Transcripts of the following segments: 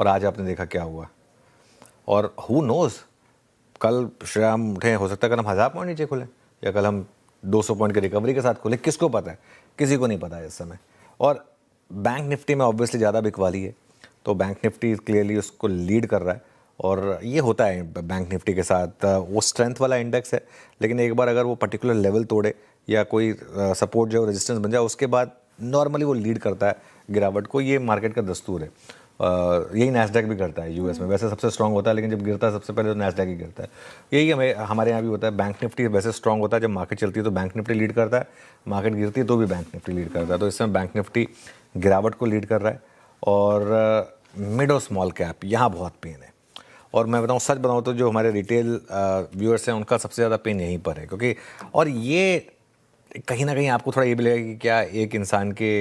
और आज आपने देखा क्या हुआ। और हु नोज़, कल श्रीराम उठे, हो सकता है कल हम 1000 पॉइंट नीचे खुलें या कल हम 200 पॉइंट की रिकवरी के साथ खुले, किसको पता है, किसी को नहीं पता है इस समय। और बैंक निफ्टी में ऑब्वियसली ज़्यादा बिकवाली है, तो बैंक निफ्टी क्लियरली उसको लीड कर रहा है। और ये होता है बैंक निफ्टी के साथ, वो स्ट्रेंथ वाला इंडेक्स है, लेकिन एक बार अगर वो पर्टिकुलर लेवल तोड़े या कोई सपोर्ट जो रेजिस्टेंस बन जाए, उसके बाद नॉर्मली वो लीड करता है गिरावट को। ये मार्केट का दस्तूर है। यही नैस्डैक भी करता है यूएस में, वैसे सबसे स्ट्रांग होता है, लेकिन जब गिरता है सबसे पहले तो नैस्डैक ही गिरता है। यही हमारे यहाँ भी होता है। बैंक निफ्टी वैसे स्ट्रांग होता है, जब मार्केट चलती है तो बैंक निफ्टी लीड करता है, मार्केट गिरती है तो भी बैंक निफ्टी लीड करता है। तो इस समय बैंक निफ्टी गिरावट को लीड कर रहा है। और मिड और स्मॉल कैप यहाँ बहुत पेन है। और मैं बताऊँ, सच बताऊँ तो जो हमारे रिटेल व्यूअर्स हैं उनका सबसे ज़्यादा पेन यहीं पर है, क्योंकि और ये कहीं ना कहीं आपको थोड़ा ये भी लगेगा कि क्या एक इंसान के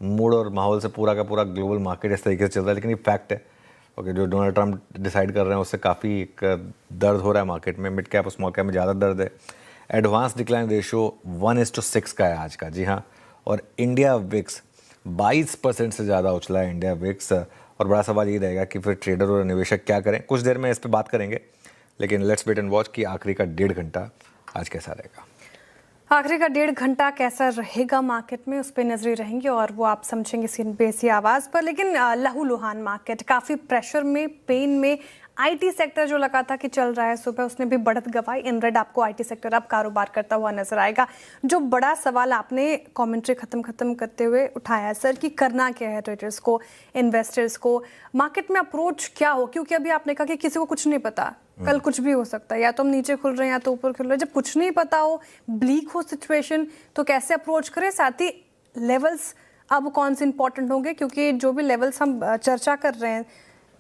मूड और माहौल से पूरा का पूरा ग्लोबल मार्केट इस तरीके से चल रहा है, लेकिन ये फैक्ट है। ओके, जो डोनाल्ड ट्रंप डिसाइड कर रहे हैं उससे काफ़ी एक दर्द हो रहा है मार्केट में। मिड कैप और स्मॉल कैप में ज़्यादा दर्द है। एडवांस डिक्लाइन रेशियो 1:6 का है आज का, जी हाँ। और इंडिया विक्स 22% से ज़्यादा उछला है इंडिया विक्स। और बड़ा सवाल ये रहेगा कि फिर ट्रेडर और निवेशक क्या करें। कुछ देर में इस पर बात करेंगे, लेकिन लेट्स वेट एंड वॉच कि आखिरी का 1.5 घंटा आज कैसा रहेगा। आखिरी का 1.5 घंटा कैसा रहेगा मार्केट में, उस पर नजरें रहेंगी और वो आप समझेंगे बेसी आवाज़ पर। लेकिन लहूलुहान मार्केट, काफ़ी प्रेशर में, पेन में। आईटी सेक्टर जो लगा था कि चल रहा है सुबह, उसने भी बढ़त गवाई। इन रेड आपको आईटी सेक्टर अब कारोबार करता हुआ नजर आएगा। जो बड़ा सवाल आपने कमेंट्री खत्म करते हुए उठाया सर, कि करना क्या है ट्रेडर्स को, इन्वेस्टर्स को, मार्केट में अप्रोच क्या हो, क्योंकि अभी आपने कहा कि किसी को कुछ नहीं पता, कल कुछ भी हो सकता है, या तो हम नीचे खुल रहे हैं या तो ऊपर खुल रहे हैं। जब कुछ नहीं पता हो, ब्लीक हो सिचुएशन, तो कैसे अप्रोच करें? साथ ही लेवल्स अब कौन से इंपॉर्टेंट होंगे, क्योंकि जो भी लेवल्स हम चर्चा कर रहे हैं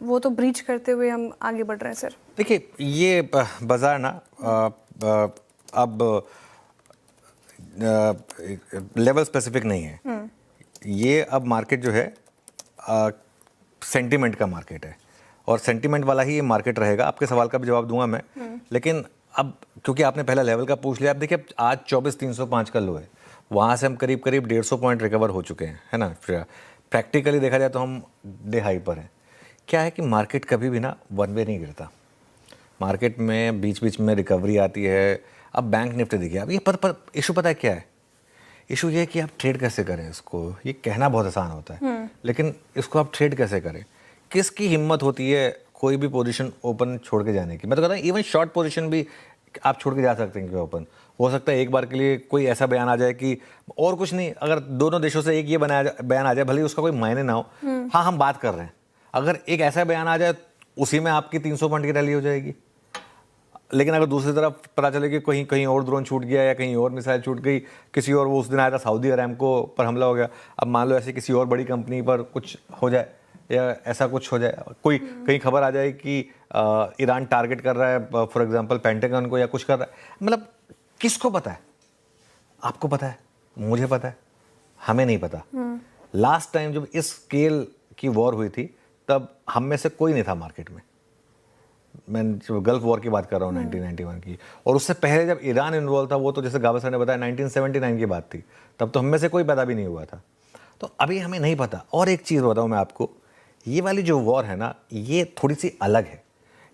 वो तो ब्रीच करते हुए हम आगे बढ़ रहे हैं सर। देखिए, ये बाजार ना अब लेवल स्पेसिफिक नहीं है। ये अब मार्केट जो है सेंटिमेंट का मार्केट है, और सेंटिमेंट वाला ही ये मार्केट रहेगा। आपके सवाल का भी जवाब दूंगा मैं, लेकिन अब क्योंकि आपने पहला लेवल का पूछ लिया, आप देखिए आज 24,305 का लो है, वहाँ से हम करीब 150 पॉइंट रिकवर हो चुके हैं, है ना। प्रैक्टिकली देखा जाए तो हम डे हाई पर हैं। क्या है कि मार्केट कभी भी ना वन वे नहीं गिरता, मार्केट में बीच बीच में रिकवरी आती है। अब बैंक निफ्टी देखिए, अब ये पर इशू पता है क्या है? इशू ये है कि आप ट्रेड कैसे करें इसको। ये कहना बहुत आसान होता है, लेकिन इसको आप ट्रेड कैसे करें। किसकी हिम्मत होती है कोई भी पोजीशन ओपन छोड़ के जाने की? मैं तो कहता हूँ इवन शॉर्ट पोजीशन भी आप छोड़ के जा सकते हैं कि ओपन। हो सकता है एक बार के लिए कोई ऐसा बयान आ जाए कि, और कुछ नहीं, अगर दोनों देशों से एक ये बयान आ जाए, भले ही उसका कोई मायने ना हो, हाँ हम बात कर रहे हैं, अगर एक ऐसा बयान आ जाए उसी में आपकी 300 पॉइंट की रैली हो जाएगी। लेकिन अगर दूसरी तरफ पता चले कि कहीं और ड्रोन छूट गया या कहीं और मिसाइल छूट गई, किसी और, वो उस दिन आया था सऊदी अरामको पर हमला हो गया, अब मान लो ऐसे किसी और बड़ी कंपनी पर कुछ हो जाए या ऐसा कुछ हो जाए, कोई कहीं खबर आ जाए कि ईरान टारगेट कर रहा है फॉर एग्जांपल पेंटागन को, या कुछ कर रहा है, मतलब किसको पता है? आपको पता है, मुझे पता है, हमें नहीं पता। लास्ट टाइम जब इस स्केल की वॉर हुई थी तब हम में से कोई नहीं था मार्केट में। मैं गल्फ वॉर की बात कर रहा हूँ 1991 की, और उससे पहले जब ईरान इन्वॉल्व था, वो तो जैसे गाबा सर ने बताया 1979 की बात थी, तब तो हम में से कोई पैदा भी नहीं हुआ था। तो अभी हमें नहीं पता। और एक चीज़ बताऊँ मैं आपको, ये वाली जो वॉर है ना, ये थोड़ी सी अलग है।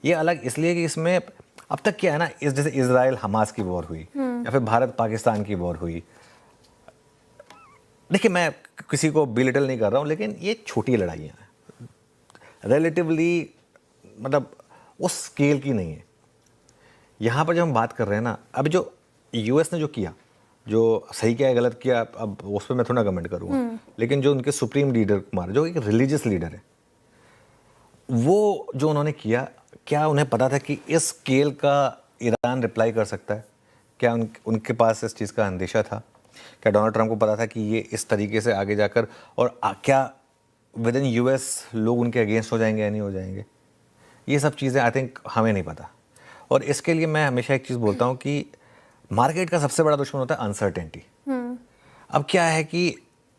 ये अलग इसलिए कि इसमें अब तक क्या है ना, जैसे इजराइल हमास की वॉर हुई या फिर भारत पाकिस्तान की वॉर हुई। देखिए, मैं किसी को बिलिटल नहीं कर रहा हूँ, लेकिन ये छोटी लड़ाइयाँ हैं रिलेटिवली, मतलब उस स्केल की नहीं है। यहाँ पर जब हम बात कर रहे हैं ना, अब जो यूएस ने जो किया, जो सही किया है गलत किया, अब उस पर मैं थोड़ा कमेंट करूँगा, लेकिन जो उनके सुप्रीम लीडर कुमार, जो एक रिलीजियस लीडर है, वो जो उन्होंने किया, क्या उन्हें पता था कि इस स्केल का ईरान रिप्लाई कर सकता है? क्या उनके पास इस चीज़ का अंदेशा था? क्या डोनाल्ड ट्रंप को पता था कि ये इस तरीके से आगे जाकर, और क्या विद इन यूएस लोग उनके अगेंस्ट हो जाएंगे या नहीं हो जाएंगे? ये सब चीज़ें आई थिंक हमें नहीं पता। और इसके लिए मैं हमेशा एक चीज़ बोलता हूँ कि मार्केट का सबसे बड़ा दुश्मन होता है अनसर्टेनिटी। अब क्या है कि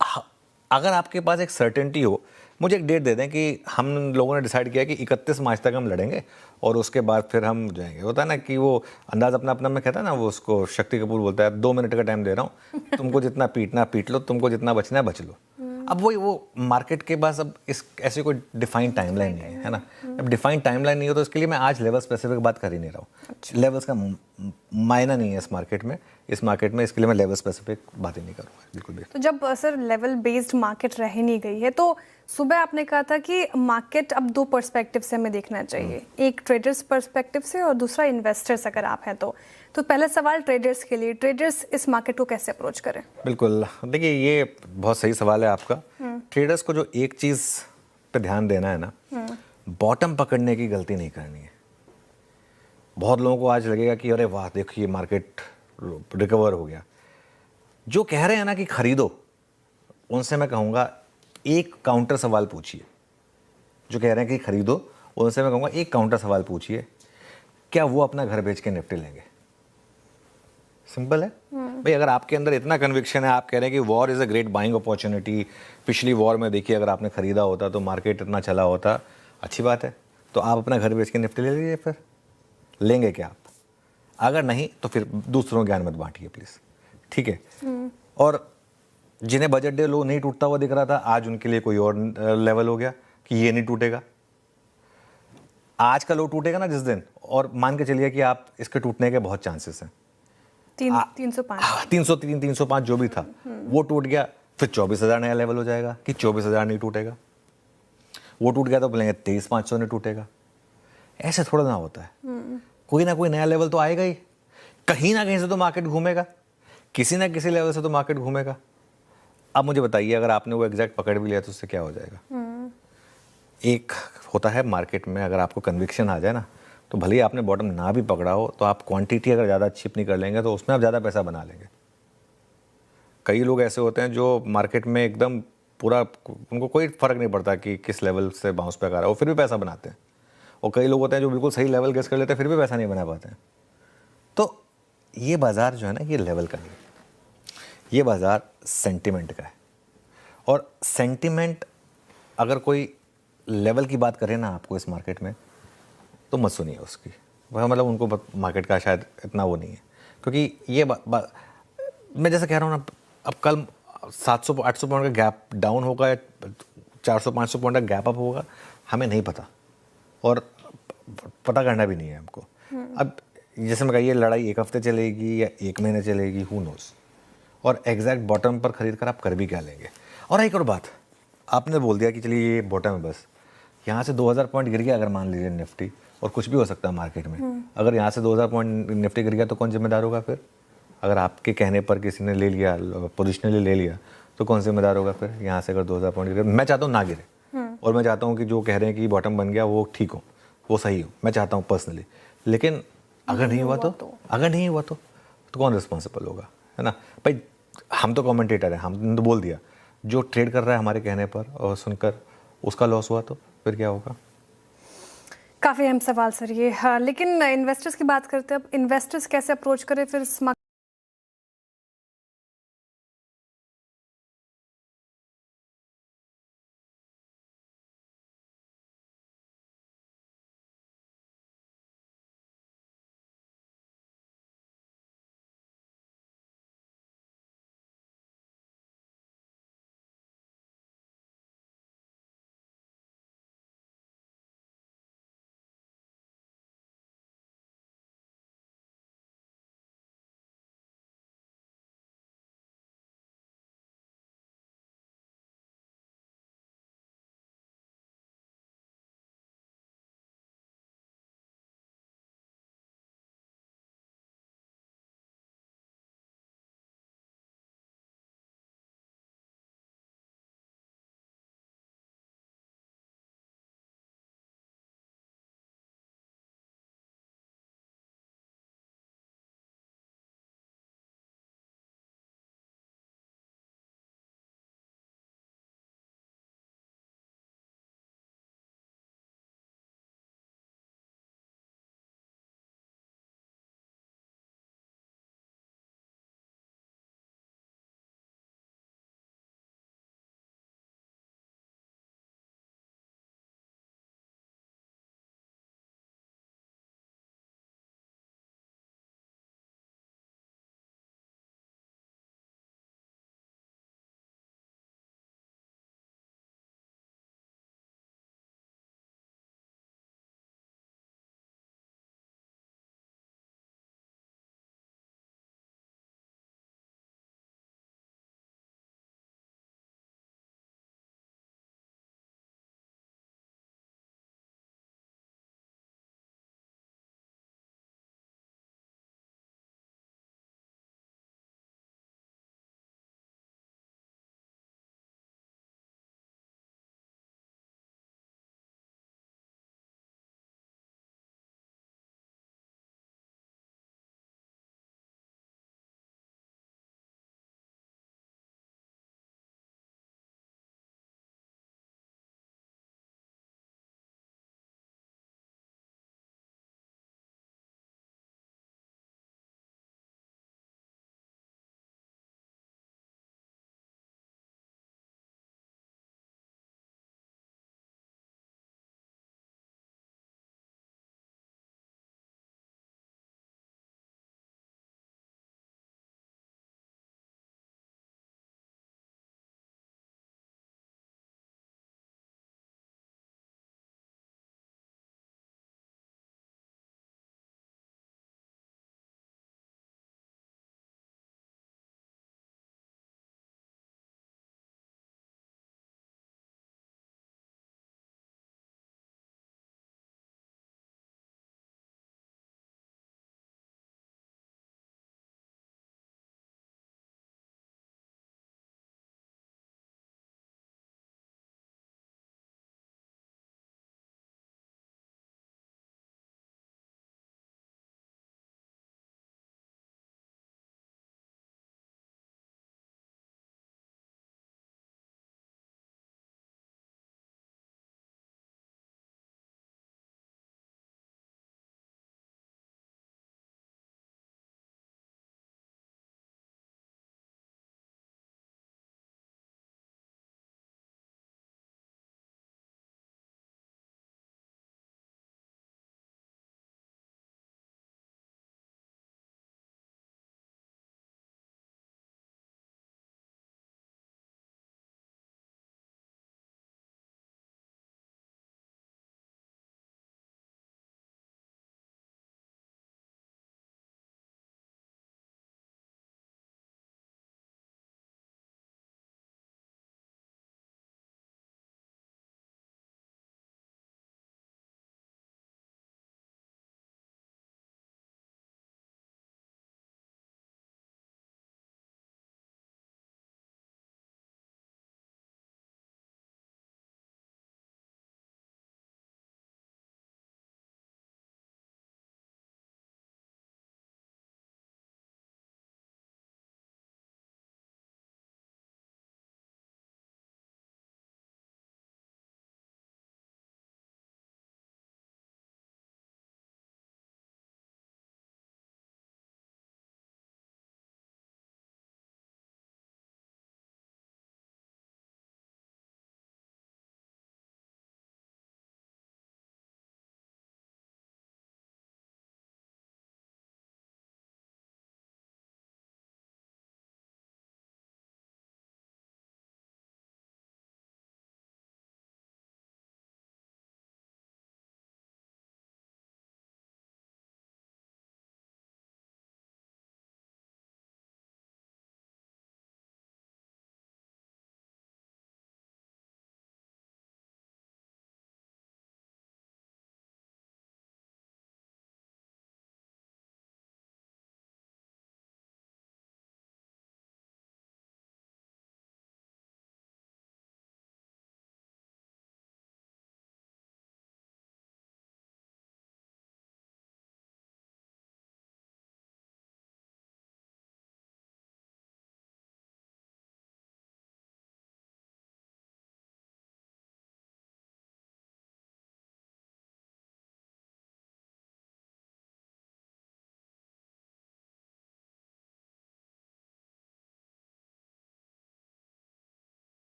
अगर आपके पास एक सर्टेनिटी हो, मुझे एक डेट दे दें कि हम लोगों ने डिसाइड किया कि 31 मार्च तक हम लड़ेंगे और उसके बाद फिर हम जाएंगे। होता है ना कि वो अंदाज अपना अपना में कहता है ना, वो उसको शक्ति कपूर बोलता है 2 मिनट का टाइम दे रहा हूँ, तुमको जितना पीटना पीट लो, तुमको जितना बचना है बच लो। अब वही वो मार्केट के पास अब इस ऐसी कोई डिफाइंड टाइमलाइन नहीं है ना। अब डिफाइंड टाइमलाइन नहीं हो तो इसके लिए मैं आज लेवल स्पेसिफिक बात कर ही नहीं रहा हूँ। लेवल्स का मायना नहीं है इस मार्केट में, इसके लिए मैं लेवल स्पेसिफिक बात ही नहीं करूँगा बिल्कुल भी। तो जब सर लेवल बेस्ड मार्केट रह नहीं गई है, तो सुबह आपने कहा था कि मार्केट अब दो पर्सपेक्टिव से हमें देखना चाहिए, एक ट्रेडर्स पर्सपेक्टिव से और दूसरा इन्वेस्टर्स अगर आप हैं तो पहला सवाल ट्रेडर्स के लिए, ट्रेडर्स इस मार्केट को कैसे अप्रोच करें? बिल्कुल, देखिए ये बहुत सही सवाल है आपका। ट्रेडर्स को जो एक चीज़ पे ध्यान देना है ना, बॉटम पकड़ने की गलती नहीं करनी है। बहुत लोगों को आज लगेगा कि अरे वाह देखिए मार्केट रिकवर हो गया। जो कह रहे हैं ना कि खरीदो, उनसे मैं कहूँगा एक काउंटर सवाल पूछिए। जो कह रहे हैं कि खरीदो, उनसे मैं कहूँगा एक काउंटर सवाल पूछिए, क्या वो अपना घर बेच के निफ्टी लेंगे? सिंपल है भाई। अगर आपके अंदर इतना कन्विक्शन है, आप कह रहे हैं कि war is a great buying opportunity, पिछली वॉर में देखिए अगर आपने खरीदा होता तो मार्केट इतना चला होता, अच्छी बात है, तो आप अपना घर बेच के निफ्टी ले लीजिए। फिर लेंगे क्या आप? अगर नहीं तो फिर दूसरों ज्ञान मत बांटिए प्लीज़, ठीक है। और जिन्हें बजट डे लो नहीं टूटता हुआ दिख रहा था, आज उनके लिए कोई और लेवल हो गया कि ये नहीं टूटेगा। आज का लो टूटेगा ना जिस दिन, और मान के चलिए कि आप इसके टूटने के बहुत चांसेस हैं। 305 जो भी था वो टूट गया, फिर 24,000 नया लेवल हो जाएगा कि 24,000 नहीं टूटेगा। वो टूट गया तो बोलेंगे 23,500 नहीं टूटेगा। ऐसे थोड़ा ना होता है, कोई ना कोई नया लेवल तो आएगा ही। कहीं ना कहीं से तो मार्केट घूमेगा, किसी ना किसी लेवल से तो मार्केट घूमेगा। अब मुझे बताइए, अगर आपने वो एग्जैक्ट पकड़ भी लिया तो उससे क्या हो जाएगा? एक होता है मार्केट में, अगर आपको कन्विक्शन आ जाए ना, तो भले ही आपने बॉटम ना भी पकड़ा हो, तो आप क्वांटिटी अगर ज़्यादा अच्छी अपनी कर लेंगे तो उसमें आप ज़्यादा पैसा बना लेंगे। कई लोग ऐसे होते हैं जो मार्केट में एकदम पूरा, उनको कोई फ़र्क नहीं पड़ता कि किस लेवल से बाउंस बैक आ रहा है, वो फिर भी पैसा बनाते हैं। और कई लोग होते हैं जो बिल्कुल सही लेवल गेस कर लेते हैं, फिर भी पैसा नहीं बना पाते हैं। तो ये बाज़ार जो है ना, ये लेवल का नहीं है, ये बाज़ार सेंटिमेंट का है। और सेंटिमेंट अगर कोई लेवल की बात करें ना आपको इस मार्केट में, तो मत सुनिए उसकी। वह मतलब उनको मार्केट का शायद इतना वो नहीं है, क्योंकि ये मैं जैसे कह रहा हूँ ना, अब कल 700-800 पॉइंट का गैप डाउन होगा या 400-500 पॉइंट का गैप अप होगा, हमें नहीं पता, और पता करना भी नहीं है हमको। अब जैसे मैं कहिए लड़ाई एक हफ्ते चलेगी या एक महीने चलेगी, हु नोस। और एग्जैक्ट बॉटम पर खरीद कर आप कर भी क्या लेंगे? और एक और बात, आपने बोल दिया कि चलिए ये बॉटम है बस, यहाँ से 2000 पॉइंट गिर गया अगर मान लीजिए निफ्टी, और कुछ भी हो सकता है मार्केट में, अगर यहाँ से 2000 पॉइंट निफ्टी गिर गया तो कौन जिम्मेदार होगा फिर? अगर आपके कहने पर किसी ने ले लिया, पोजिशनली ले लिया, तो कौन जिम्मेदार होगा फिर? यहाँ से अगर 2000 पॉइंट गिरे, मैं चाहता हूँ ना गिरे, और मैं चाहता हूँ कि जो कह रहे हैं कि बॉटम बन गया वो ठीक हो, वो सही हो, मैं चाहता हूँ पर्सनली। लेकिन अगर नहीं हुआ तो कौन रिस्पॉन्सिबल होगा, है ना भाई? हम तो कमेंटेटर हैं, हमने तो बोल दिया। जो ट्रेड कर रहा है हमारे कहने पर और सुनकर उसका लॉस हुआ तो फिर क्या होगा? काफ़ी अहम सवाल सर ये। हाँ, लेकिन इन्वेस्टर्स की बात करते हैं, अब इन्वेस्टर्स कैसे अप्रोच करें फिर इस